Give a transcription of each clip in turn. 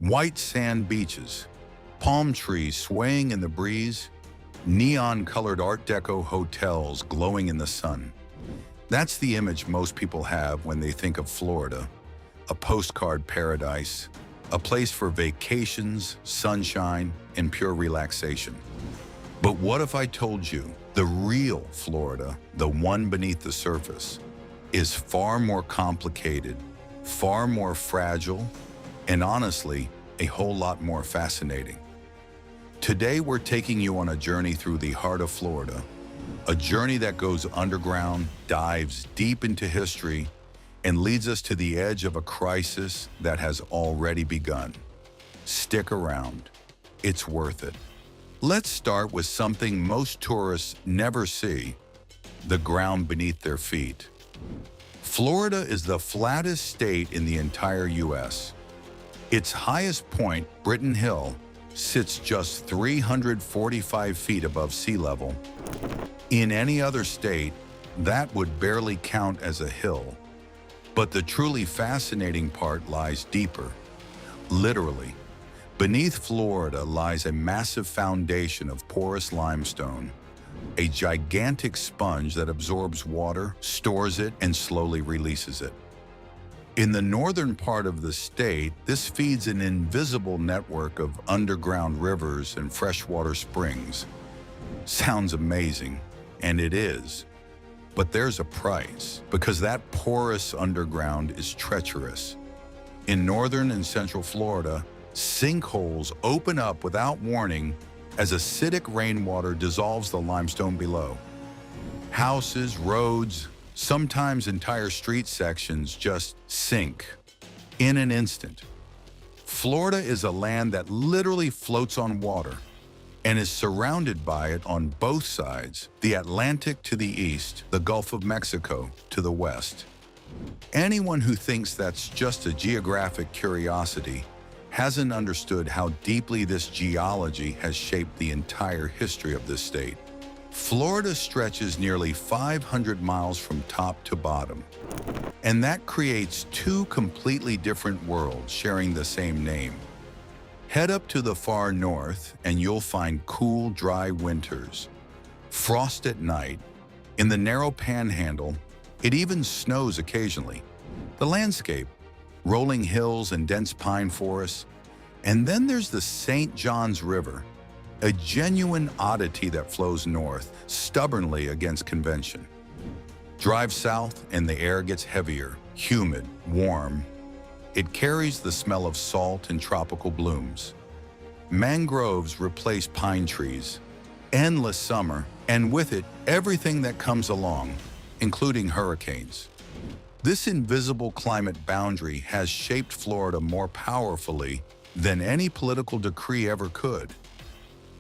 White sand beaches, palm trees swaying in the breeze, neon-colored Art Deco hotels glowing in the sun. That's the image most people have when they think of Florida, a postcard paradise, a place for vacations, sunshine, and pure relaxation. But what if I told you the real Florida, the one beneath the surface, is far more complicated, far more fragile, and honestly, a whole lot more fascinating? Today, we're taking you on a journey through the heart of Florida, a journey that goes underground, dives deep into history, and leads us to the edge of a crisis that has already begun. Stick around. It's worth it. Let's start with something most tourists never see: the ground beneath their feet. Florida is the flattest state in the entire U.S. Its highest point, Britton Hill, sits just 345 feet above sea level. In any other state, that would barely count as a hill. But the truly fascinating part lies deeper. Literally, beneath Florida lies a massive foundation of porous limestone, a gigantic sponge that absorbs water, stores it, and slowly releases it. In the northern part of the state, this feeds an invisible network of underground rivers and freshwater springs. Sounds amazing, and it is. But there's a price, because that porous underground is treacherous. In northern and central Florida, sinkholes open up without warning as acidic rainwater dissolves the limestone below. Houses, roads, sometimes entire street sections just sink in an instant. Florida is a land that literally floats on water and is surrounded by it on both sides, the Atlantic to the east, the Gulf of Mexico to the west. Anyone who thinks that's just a geographic curiosity hasn't understood how deeply this geology has shaped the entire history of this state. Florida stretches nearly 500 miles from top to bottom, and that creates two completely different worlds sharing the same name. Head up to the far north and you'll find cool, dry winters, frost at night. In the narrow panhandle, it even snows occasionally. The landscape, rolling hills and dense pine forests. And then there's the St. Johns River, a genuine oddity that flows north, stubbornly against convention. Drive south and the air gets heavier, humid, warm. It carries the smell of salt and tropical blooms. Mangroves replace pine trees. Endless summer, and with it, everything that comes along, including hurricanes. This invisible climate boundary has shaped Florida more powerfully than any political decree ever could.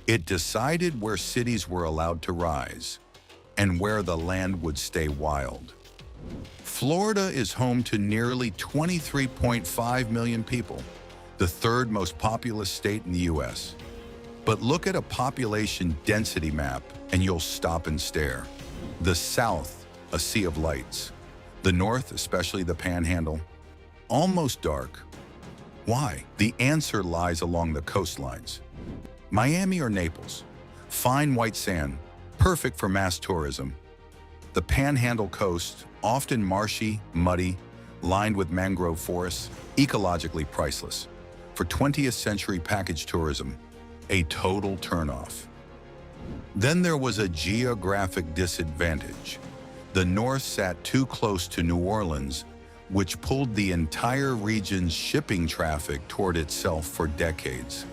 It decided where cities were allowed to rise and where the land would stay wild. Florida is home to nearly 23.5 million people, the third most populous state in the U.S. But look at a population density map and you'll stop and stare. The South, a sea of lights. The North, especially the Panhandle, almost dark. Why? The answer lies along the coastlines. Miami or Naples, fine white sand, perfect for mass tourism. The Panhandle coast, often marshy, muddy, lined with mangrove forests, ecologically priceless. For 20th century package tourism, a total turnoff. Then there was a geographic disadvantage. The North sat too close to New Orleans, which pulled the entire region's shipping traffic toward itself for decades.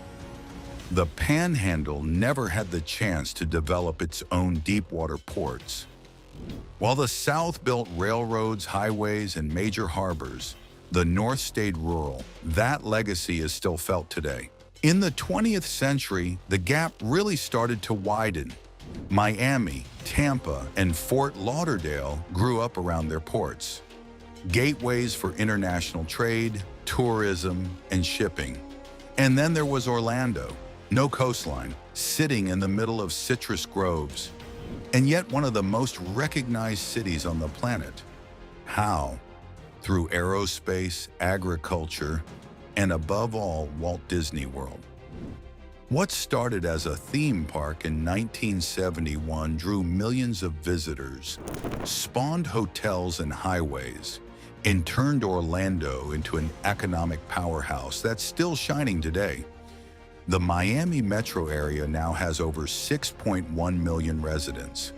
The Panhandle never had the chance to develop its own deepwater ports. While the South built railroads, highways, and major harbors, the North stayed rural. That legacy is still felt today. In the 20th century, the gap really started to widen. Miami, Tampa, and Fort Lauderdale grew up around their ports, gateways for international trade, tourism, and shipping. And then there was Orlando, no coastline, sitting in the middle of citrus groves, and yet one of the most recognized cities on the planet. How? Through aerospace, agriculture, and above all, Walt Disney World. What started as a theme park in 1971 drew millions of visitors, spawned hotels and highways, and turned Orlando into an economic powerhouse that's still shining today. The Miami metro area now has over 6.1 million residents,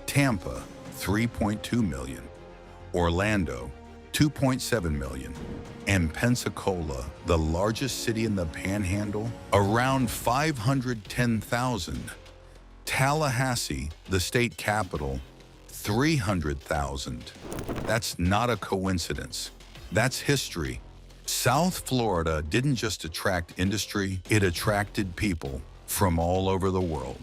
Tampa, 3.2 million, Orlando, 2.7 million, and Pensacola, the largest city in the Panhandle, around 510,000. Tallahassee, the state capital, 300,000. That's not a coincidence. That's history. South Florida didn't just attract industry, it attracted people from all over the world.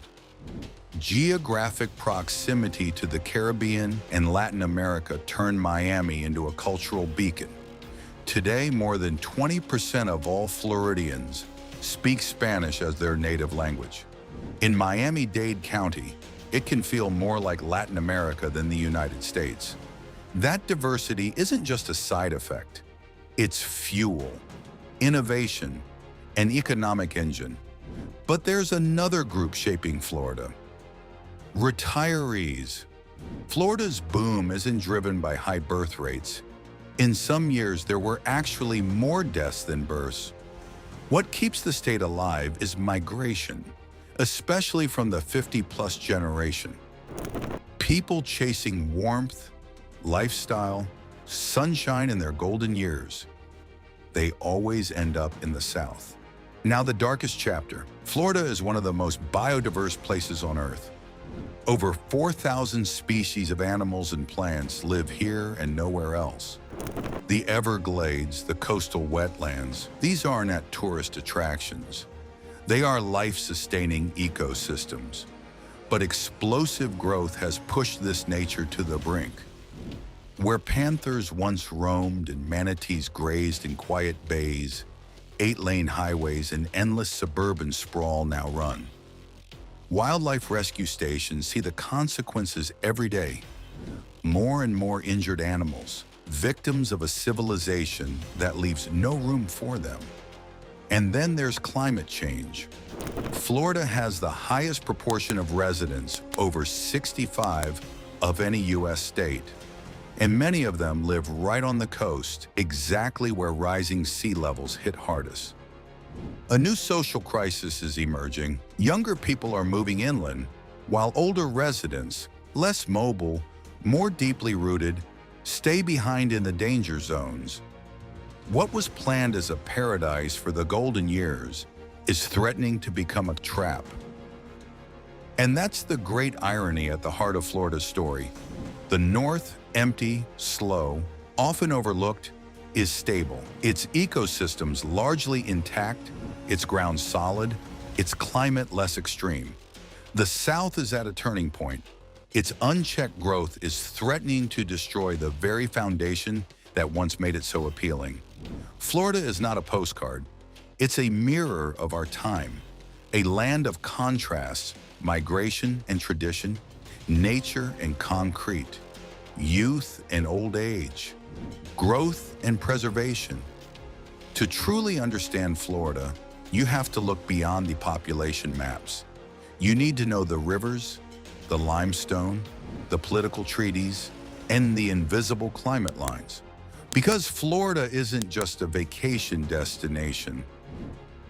Geographic proximity to the Caribbean and Latin America turned Miami into a cultural beacon. Today, more than 20% of all Floridians speak Spanish as their native language. In Miami-Dade County, it can feel more like Latin America than the United States. That diversity isn't just a side effect. It's fuel, innovation, and economic engine. But there's another group shaping Florida. Retirees. Florida's boom isn't driven by high birth rates. In some years, there were actually more deaths than births. What keeps the state alive is migration, especially from the 50-plus generation. People chasing warmth, lifestyle, sunshine in their golden years. They always end up in the South. Now, the darkest chapter. Florida is one of the most biodiverse places on Earth. Over 4,000 species of animals and plants live here and nowhere else. The Everglades, the coastal wetlands, these aren't at tourist attractions. They are life-sustaining ecosystems. But explosive growth has pushed this nature to the brink. Where panthers once roamed and manatees grazed in quiet bays, 8-lane highways and endless suburban sprawl now run. Wildlife rescue stations see the consequences every day. More and more injured animals, victims of a civilization that leaves no room for them. And then there's climate change. Florida has the highest proportion of residents, over 65, of any U.S. state. And many of them live right on the coast, exactly where rising sea levels hit hardest. A new social crisis is emerging. Younger people are moving inland, while older residents, less mobile, more deeply rooted, stay behind in the danger zones. What was planned as a paradise for the golden years is threatening to become a trap. And that's the great irony at the heart of Florida's story. The North, empty, slow, often overlooked, is stable. Its ecosystems largely intact, its ground solid, its climate less extreme. The South is at a turning point. Its unchecked growth is threatening to destroy the very foundation that once made it so appealing. Florida is not a postcard. It's a mirror of our time, a land of contrasts, migration and tradition, nature and concrete, youth and old age, growth and preservation. To truly understand Florida, you have to look beyond the population maps. You need to know the rivers, the limestone, the political treaties, and the invisible climate lines. Because Florida isn't just a vacation destination.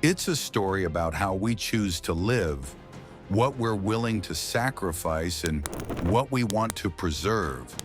It's a story about how we choose to live, what we're willing to sacrifice, and what we want to preserve.